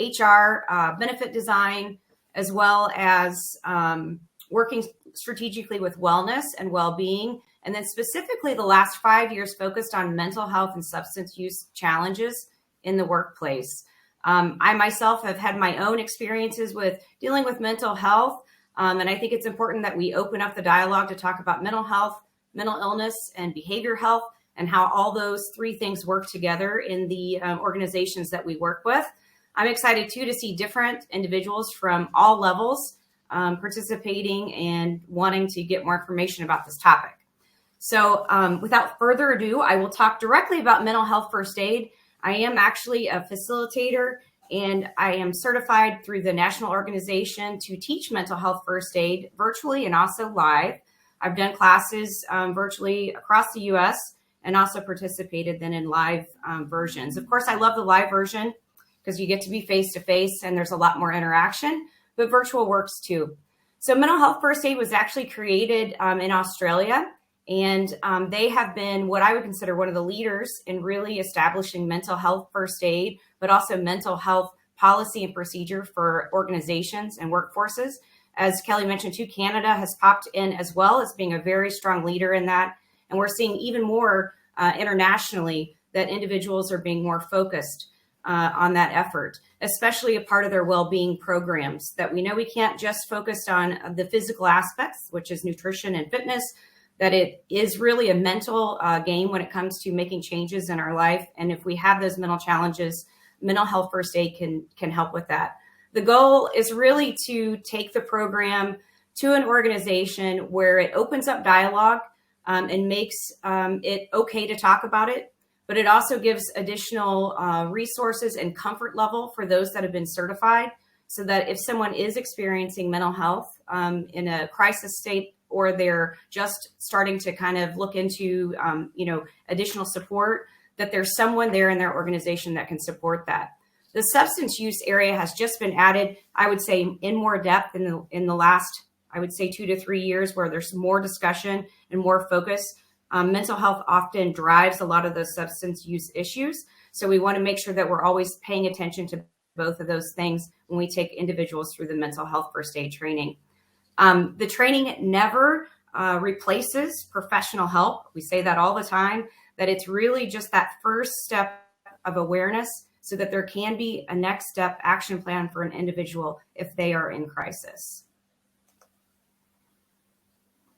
HR, benefit design, as well as working strategically with wellness and well-being. And then specifically the last 5 years focused on mental health and substance use challenges in the workplace. I myself have had my own experiences with dealing with mental health. And I think it's important that we open up the dialogue to talk about mental health, mental illness, and behavior health, and how all those three things work together in the organizations that we work with. I'm excited too to see different individuals from all levels participating and wanting to get more information about this topic. So without further ado, I will talk directly about mental health first aid. I am actually a facilitator, and I am certified through the national organization to teach mental health first aid virtually and also live. I've done classes virtually across the US and also participated then in live versions. Of course, I love the live version because you get to be face-to-face and there's a lot more interaction, but virtual works too. So mental health first aid was actually created in Australia, and they have been what I would consider one of the leaders in really establishing mental health first aid, but also mental health policy and procedure for organizations and workforces. As Kelly mentioned too, Canada has popped in as well as being a very strong leader in that. And we're seeing even more internationally that individuals are being more focused on that effort, especially a part of their well-being programs, that we know we can't just focus on the physical aspects, which is nutrition and fitness, that it is really a mental game when it comes to making changes in our life. And if we have those mental challenges, mental health first aid can help with that. The goal is really to take the program to an organization where it opens up dialogue and makes it okay to talk about it, but it also gives additional resources and comfort level for those that have been certified, so that if someone is experiencing mental health in a crisis state, or they're just starting to kind of look into additional support, that there's someone there in their organization that can support that. The substance use area has just been added, I would say, in more depth in the last, I would say, 2 to 3 years, where there's more discussion and more focus. Mental health often drives a lot of those substance use issues. So we want to make sure that we're always paying attention to both of those things when we take individuals through the mental health first aid training. The training never replaces professional help. We say that all the time, that it's really just that first step of awareness so that there can be a next step action plan for an individual if they are in crisis.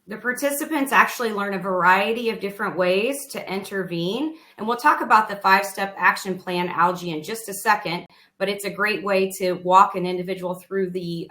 The participants actually learn a variety of different ways to intervene. And we'll talk about the 5-step action plan, ALGE, in just a second, but it's a great way to walk an individual through the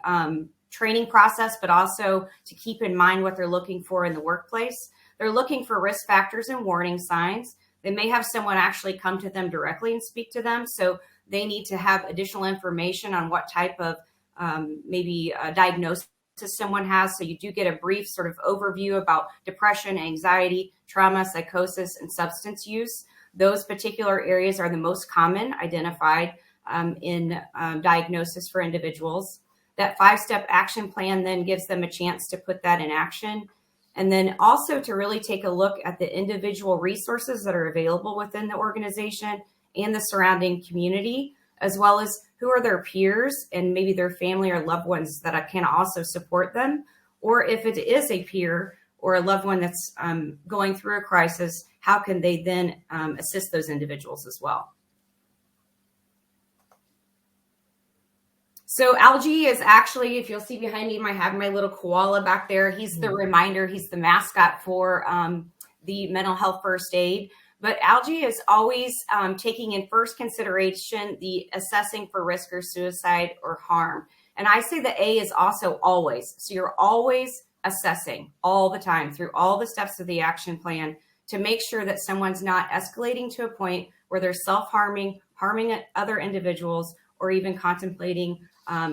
training process, but also to keep in mind what they're looking for in the workplace. They're looking for risk factors and warning signs. They may have someone actually come to them directly and speak to them. So they need to have additional information on what type of diagnosis someone has. So you do get a brief sort of overview about depression, anxiety, trauma, psychosis, and substance use. Those particular areas are the most common identified in diagnosis for individuals. That 5-step action plan then gives them a chance to put that in action. And then also to really take a look at the individual resources that are available within the organization and the surrounding community, as well as who are their peers and maybe their family or loved ones that can also support them. Or if it is a peer or a loved one that's going through a crisis, how can they then assist those individuals as well? So ALGE is actually, if you'll see behind me, I have my little koala back there. He's the reminder. He's the mascot for the mental health first aid. But ALGE is always taking in first consideration the assessing for risk or suicide or harm. And I say the A is also always. So you're always assessing all the time through all the steps of the action plan to make sure that someone's not escalating to a point where they're self-harming, harming other individuals, or even contemplating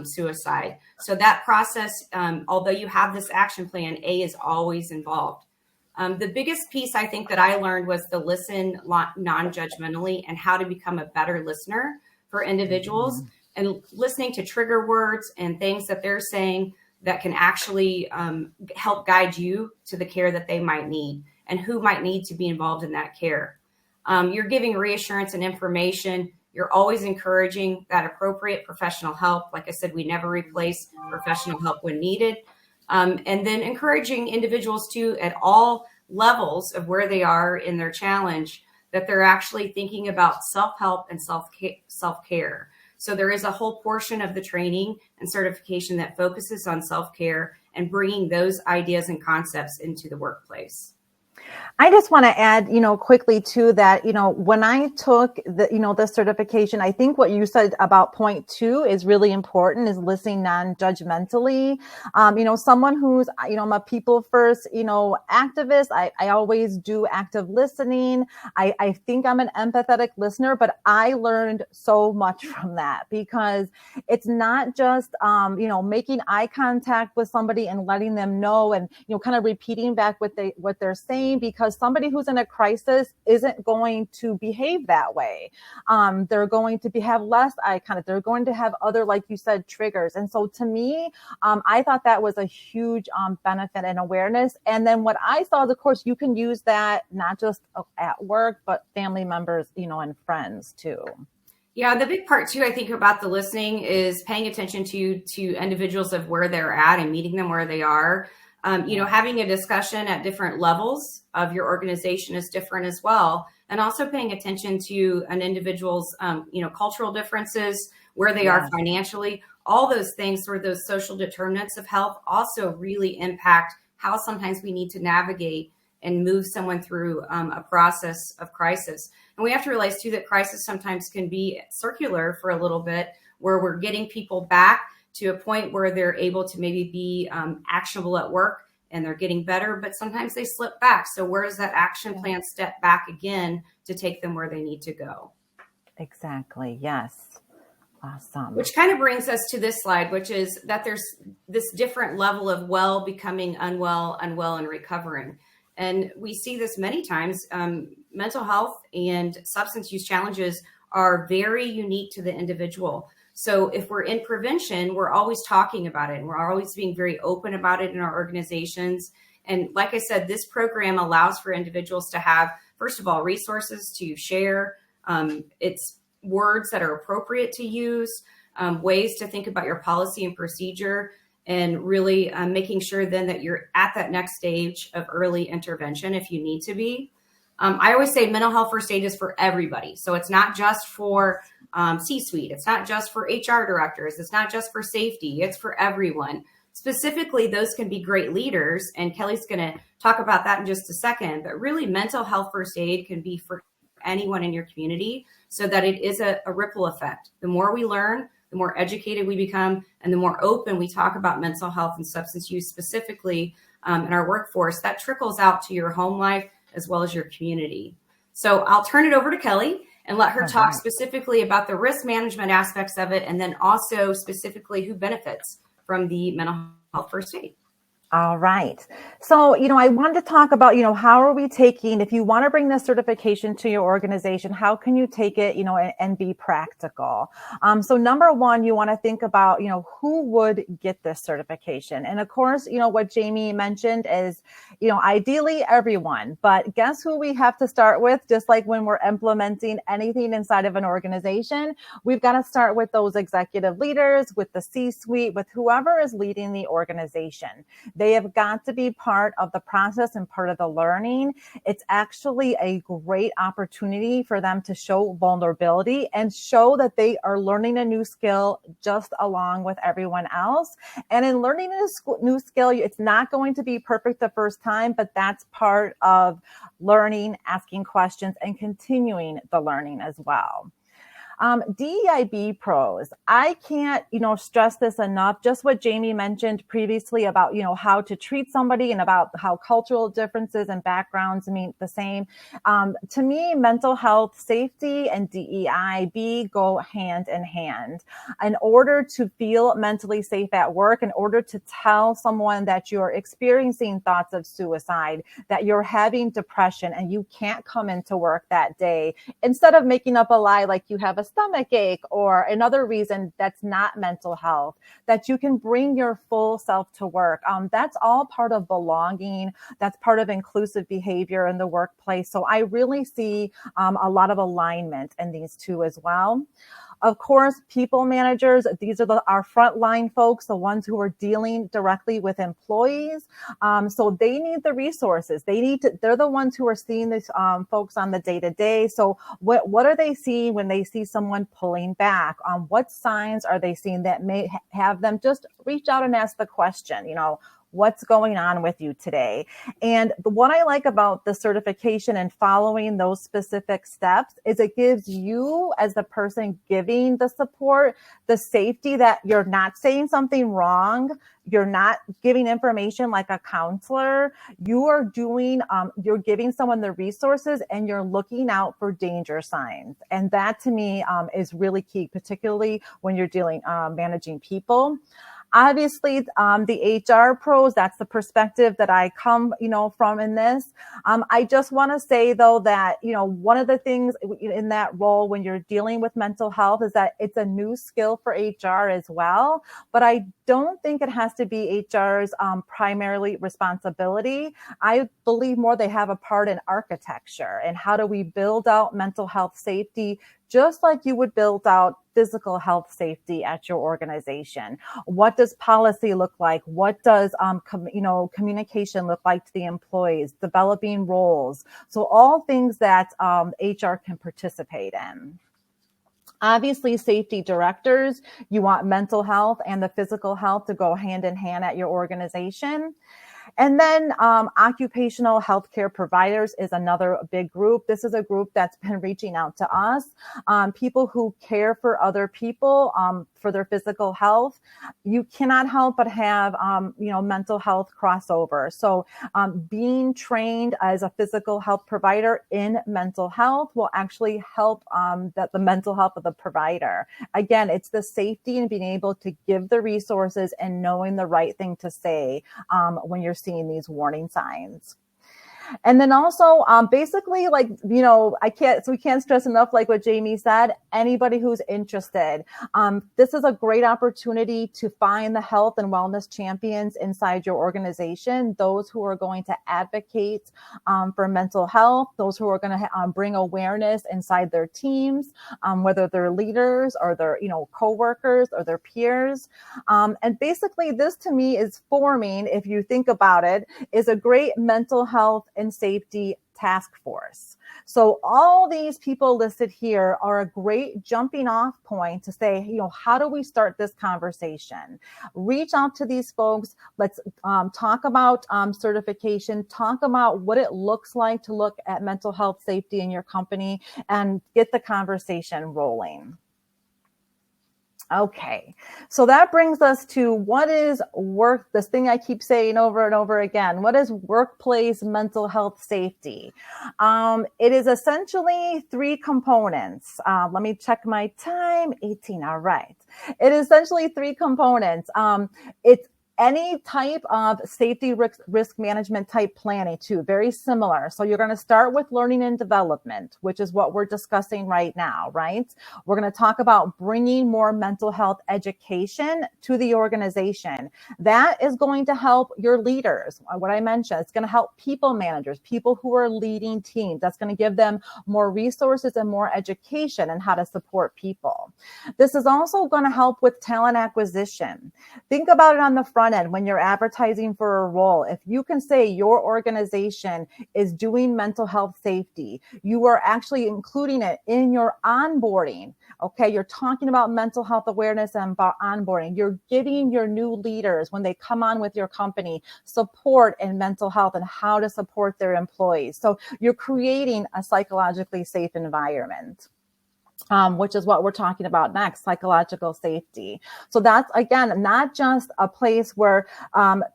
suicide. So that process, although you have this action plan, A is always involved. The biggest piece I think that I learned was the listen non-judgmentally and how to become a better listener for individuals, and listening to trigger words and things that they're saying that can actually help guide you to the care that they might need and who might need to be involved in that care. You're giving reassurance and information You're always encouraging that appropriate professional help. Like I said, we never replace professional help when needed. And then encouraging individuals to, at all levels of where they are in their challenge, that they're actually thinking about self-help and self-care. So there is a whole portion of the training and certification that focuses on self-care and bringing those ideas and concepts into the workplace. I just want to add, quickly to that, when I took the certification, I think what you said about point 2 is really important, is listening non-judgmentally. Someone who's, I'm a people first, activist. I always do active listening. I think I'm an empathetic listener, but I learned so much from that, because it's not just, making eye contact with somebody and letting them know, and, kind of repeating back what they're saying, because somebody who's in a crisis isn't going to behave that way. They're going to have less eye contact. They're going to have other, like you said, triggers. And so to me, I thought that was a huge benefit and awareness. And then what I saw is, of course, you can use that not just at work, but family members, and friends too. Yeah, the big part too, I think, about the listening is paying attention to individuals of where they're at and meeting them where they are. Having a discussion at different levels of your organization is different as well. And also paying attention to an individual's, cultural differences, where they are financially, all those things, sort of those social determinants of health, also really impact how sometimes we need to navigate and move someone through a process of crisis. And we have to realize too that crisis sometimes can be circular for a little bit, where we're getting people back to a point where they're able to maybe be actionable at work and they're getting better, but sometimes they slip back. So where does that action plan step back again to take them where they need to go? Exactly. Yes. Awesome. Which kind of brings us to this slide, which is that there's this different level of well becoming unwell, and recovering. And we see this many times. Mental health and substance use challenges are very unique to the individual. So if we're in prevention, we're always talking about it, and we're always being very open about it in our organizations. And like I said, this program allows for individuals to have, first of all, resources to share. It's words that are appropriate to use, ways to think about your policy and procedure, and really making sure then that you're at that next stage of early intervention if you need to be. I always say mental health first aid is for everybody. So it's not just for C-suite. It's not just for HR directors. It's not just for safety. It's for everyone. Specifically, those can be great leaders. And Kelly's going to talk about that in just a second. But really, mental health first aid can be for anyone in your community, so that it is a ripple effect. The more we learn, the more educated we become, and the more open we talk about mental health and substance use specifically in our workforce, that trickles out to your home life as well as your community. So I'll turn it over to Kelly and let her talk specifically about the risk management aspects of it, and then also specifically who benefits from the mental health first aid. All right. So, I wanted to talk about, how are we taking, if you want to bring this certification to your organization, how can you take it, and be practical? So number one, you want to think about, who would get this certification? And of course, what Jamie mentioned is, ideally everyone, but guess who we have to start with? Just like when we're implementing anything inside of an organization, we've got to start with those executive leaders, with the C-suite, with whoever is leading the organization. They have got to be part of the process and part of the learning. It's actually a great opportunity for them to show vulnerability and show that they are learning a new skill just along with everyone else. And in learning a new skill, it's not going to be perfect the first time, but that's part of learning, asking questions, and continuing the learning as well. DEIB pros. I can't, stress this enough. Just what Jamie mentioned previously about, how to treat somebody and about how cultural differences and backgrounds mean the same. To me, mental health, safety, and DEIB go hand in hand. In order to feel mentally safe at work, in order to tell someone that you're experiencing thoughts of suicide, that you're having depression, and you can't come into work that day, instead of making up a lie like you have a a stomach ache or another reason that's not mental health, that you can bring your full self to work. That's all part of belonging. That's part of inclusive behavior in the workplace. So I really see a lot of alignment in these two as well. Of course, people managers, these are our frontline folks, the ones who are dealing directly with employees. So they need the resources. They're the ones who are seeing these folks on the day-to-day. So what are they seeing when they see someone pulling back? What signs are they seeing that may have them just reach out and ask the question, what's going on with you today? And what I like about the certification and following those specific steps is it gives you, as the person giving the support, the safety that you're not saying something wrong. You're not giving information like a counselor. You're giving someone the resources and you're looking out for danger signs. And that to me is really key, particularly when you're managing people. Obviously, the HR pros, that's the perspective that I come, from in this. I just want to say, though, that, one of the things in that role when you're dealing with mental health is that it's a new skill for HR as well. But I don't think it has to be HR's primarily responsibility. I believe more they have a part in architecture and how do we build out mental health safety just like you would build out physical health safety at your organization. What does policy look like? What does communication look like to the employees? Developing roles. So all things that HR can participate in. Obviously, safety directors, you want mental health and the physical health to go hand in hand at your organization. And then occupational healthcare providers is another big group. This is a group that's been reaching out to us. People who care for other people for their physical health. You cannot help but have, mental health crossover. So being trained as a physical health provider in mental health will actually help the mental health of the provider. Again, it's the safety and being able to give the resources and knowing the right thing to say when you're seeing these warning signs. And then also, basically, we can't stress enough, like what Jamie said, anybody who's interested. This is a great opportunity to find the health and wellness champions inside your organization, those who are going to advocate for mental health, those who are going to bring awareness inside their teams, whether they're leaders or they're, coworkers or their peers. And basically, this to me is forming, if you think about it, is a great mental health and safety task force. So all these people listed here are a great jumping off point to say, how do we start this conversation? Reach out to these folks. Let's talk about certification, talk about what it looks like to look at mental health safety in your company and get the conversation rolling. Okay, so that brings us to what is this thing I keep saying over and over again. What is workplace mental health safety? It is essentially three components. Let me check my time, 18, all right. It is essentially three components. It's any type of safety risk management type planning too, very similar. So you're going to start with learning and development, which is what we're discussing right now, right? We're going to talk about bringing more mental health education to the organization. That is going to help your leaders. What I mentioned, it's going to help people managers, people who are leading teams. That's going to give them more resources and more education on how to support people. This is also going to help with talent acquisition. Think about it on the front end when you're advertising for a role. If you can say your organization is doing mental health safety, you are actually including it in your onboarding. Okay, you're talking about mental health awareness and about onboarding. You're giving your new leaders, when they come on with your company, support in mental health and how to support their employees. So you're creating a psychologically safe environment. Which is what we're talking about next, psychological safety. So that's, again, not just a place where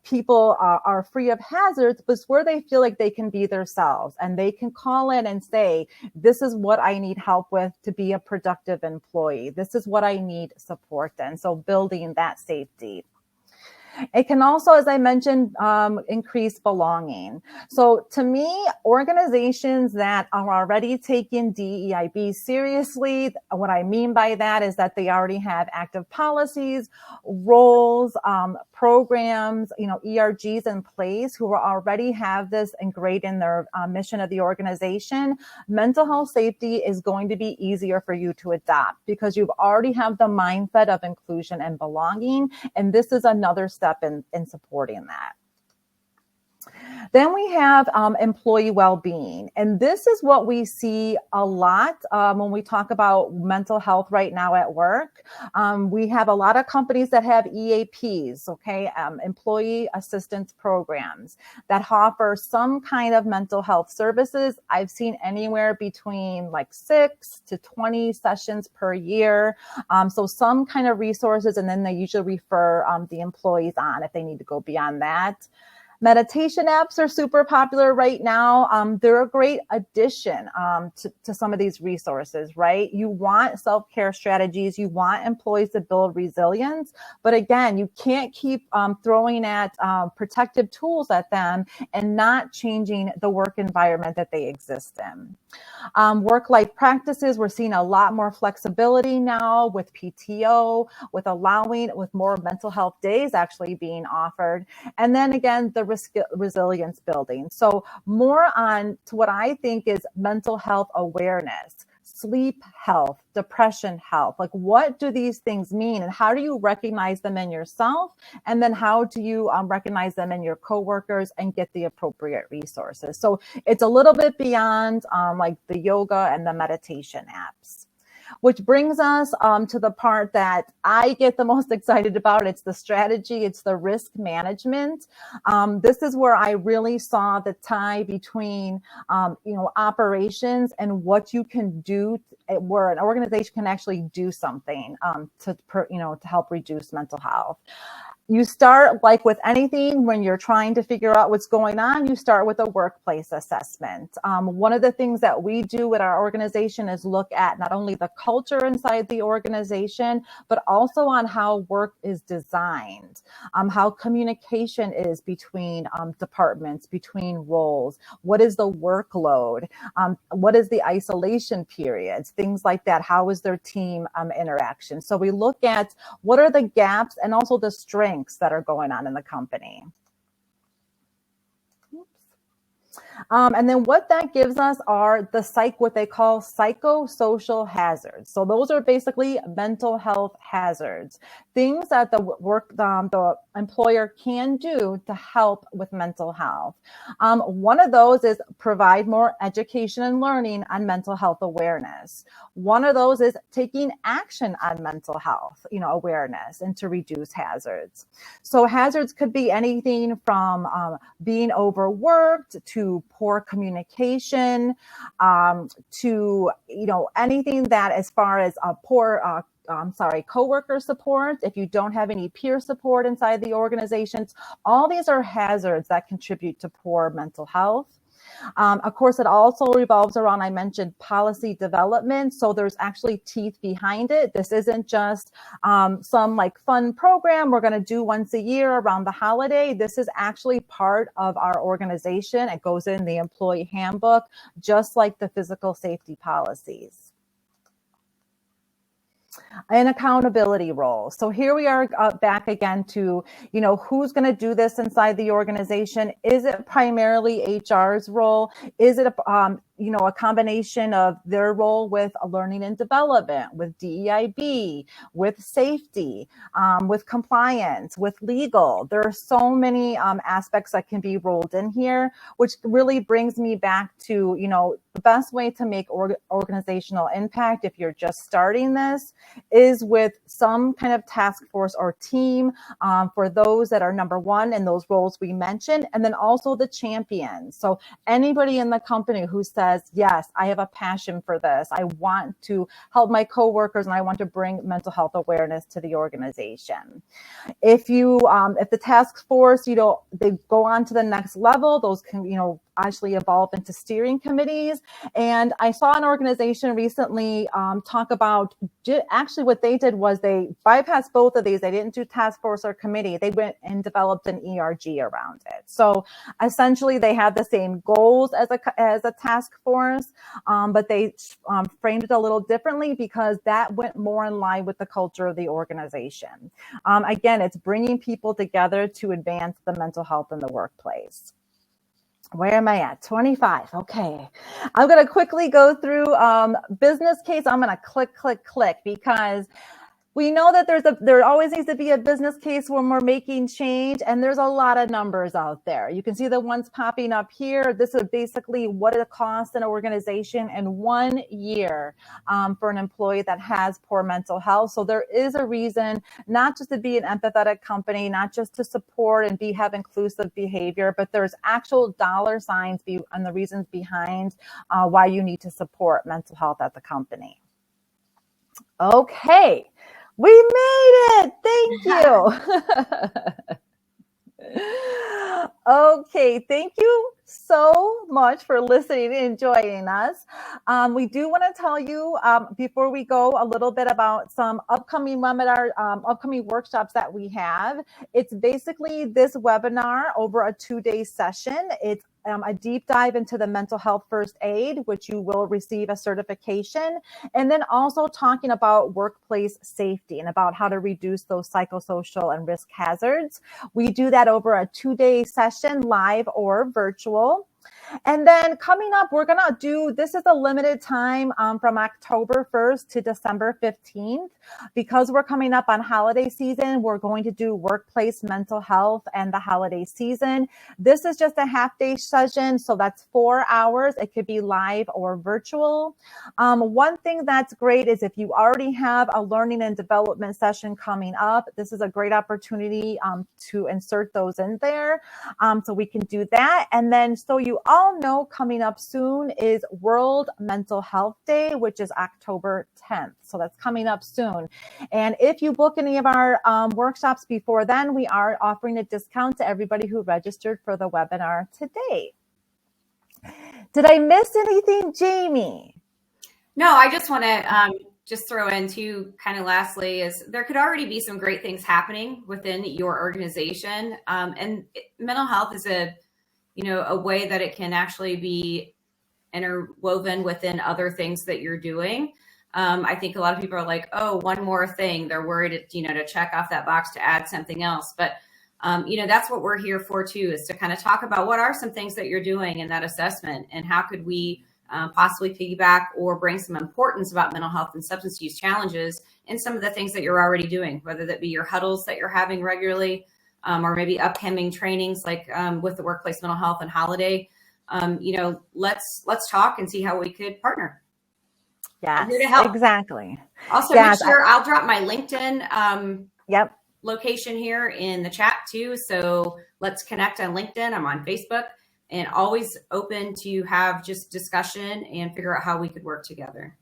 people are free of hazards, but it's where they feel like they can be themselves and they can call in and say, this is what I need help with to be a productive employee. This is what I need support in. So building that safety. It can also, as I mentioned, increase belonging. So to me, organizations that are already taking DEIB seriously, what I mean by that is that they already have active policies, roles, programs, ERGs in place, who already have this ingrained in their mission of the organization. Mental health safety is going to be easier for you to adopt because you already have the mindset of inclusion and belonging. And this is another step in supporting that. Then we have employee well-being. And this is what we see a lot when we talk about mental health right now at work. We have a lot of companies that have EAPs, okay, employee assistance programs that offer some kind of mental health services. I've seen anywhere between like 6 to 20 sessions per year. So some kind of resources, and then they usually refer the employees on if they need to go beyond that. Meditation apps are super popular right now. They're a great addition to some of these resources, right? You want self-care strategies. You want employees to build resilience. But again, you can't keep throwing at protective tools at them and not changing the work environment that they exist in. Work-life practices, we're seeing a lot more flexibility now with PTO, with more mental health days actually being offered. And then again, the resilience building. So more on to what I think is mental health awareness, sleep health, depression health. Like, what do these things mean, and how do you recognize them in yourself? And then how do you recognize them in your coworkers and get the appropriate resources? So it's a little bit beyond like the yoga and the meditation apps. Which brings us to the part that I get the most excited about. It's the strategy. It's the risk management. This is where I really saw the tie between, operations and what you can do, where an organization can actually do something to help reduce mental health. You start, like with anything, when you're trying to figure out what's going on, you start with a workplace assessment. One of the things that we do at our organization is look at not only the culture inside the organization, but also on how work is designed, how communication is between departments, between roles, what is the workload, what is the isolation periods, things like that. How is their team interaction? So we look at what are the gaps and also the strengths that are going on in the company. And then what that gives us are what they call psychosocial hazards. So those are basically mental health hazards, things that the employer can do to help with mental health. One of those is provide more education and learning on mental health awareness. One of those is taking action on mental health, awareness, and to reduce hazards. So hazards could be anything from being overworked to poor communication, to anything that, as far as poor coworker support, if you don't have any peer support inside the organizations. All these are hazards that contribute to poor mental health. Of course, it also revolves around, I mentioned, policy development. So there's actually teeth behind it. This isn't just some like fun program we're going to do once a year around the holiday. This is actually part of our organization. It goes in the employee handbook, just like the physical safety policies. And accountability roles. So here we are back again to, who's going to do this inside the organization? Is it primarily HR's role? Is it a combination of their role with learning and development, with DEIB, with safety, with compliance, with legal? There are so many aspects that can be rolled in here, which really brings me back to, the best way to make organizational impact if you're just starting this is with some kind of task force or team for those that are number one in those roles we mentioned, and then also the champions. So anybody in the company who says, yes, I have a passion for this. I want to help my coworkers and I want to bring mental health awareness to the organization. If the task force, they go on to the next level, those can, actually evolve into steering committees. And I saw an organization recently talk about actually what they did was they bypassed both of these. They didn't do task force or committee. They went and developed an ERG around it. So essentially they have the same goals as a task force, but they framed it a little differently because that went more in line with the culture of the organization. Again, it's bringing people together to advance the mental health in the workplace. Where am I at? 25. Okay. I'm going to quickly go through business case. I'm going to click because we know that there always needs to be a business case when we're making change, and there's a lot of numbers out there. You can see the ones popping up here. This is basically what it costs an organization in 1 year for an employee that has poor mental health. So there is a reason not just to be an empathetic company, not just to support and have inclusive behavior, but there's actual dollar signs and the reasons behind why you need to support mental health at the company. Okay. We made it. Thank you. Okay. Thank you so much for listening and joining us. We do want to tell you before we go a little bit about some upcoming upcoming workshops that we have. It's basically this webinar over a 2-day session. It's a deep dive into the mental health first aid, which you will receive a certification, and then also talking about workplace safety and about how to reduce those psychosocial and risk hazards. We do that over a 2-day session, live or virtual. And then coming up, we're going to do, this is a limited time from October 1st to December 15th. Because we're coming up on holiday season, we're going to do workplace mental health and the holiday season. This is just a half-day session, so that's 4 hours. It could be live or virtual. One thing that's great is if you already have a learning and development session coming up, this is a great opportunity to insert those in there. So we can do that. And then, so you all know, coming up soon is World Mental Health Day, which is October 10th. So that's coming up soon. And if you book any of our workshops before then, we are offering a discount to everybody who registered for the webinar today. Did I miss anything, Jamie? No, I just want to just throw in too, kind of lastly, is there could already be some great things happening within your organization. And mental health is a way that it can actually be interwoven within other things that you're doing. I think a lot of people are like, oh, one more thing. They're worried, to check off that box to add something else. But, that's what we're here for too, is to kind of talk about what are some things that you're doing in that assessment and how could we possibly piggyback or bring some importance about mental health and substance use challenges in some of the things that you're already doing, whether that be your huddles that you're having regularly, or maybe upcoming trainings like with the workplace mental health and holiday. Let's talk and see how we could partner. Yes, here to help. Exactly. Also, make sure I'll drop my LinkedIn location here in the chat too. So let's connect on LinkedIn. I'm on Facebook, and always open to have just discussion and figure out how we could work together.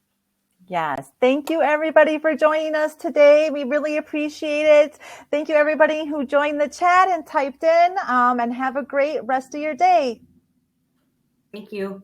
Yes. Thank you, everybody, for joining us today. We really appreciate it. Thank you, everybody who joined the chat and typed in, and have a great rest of your day. Thank you.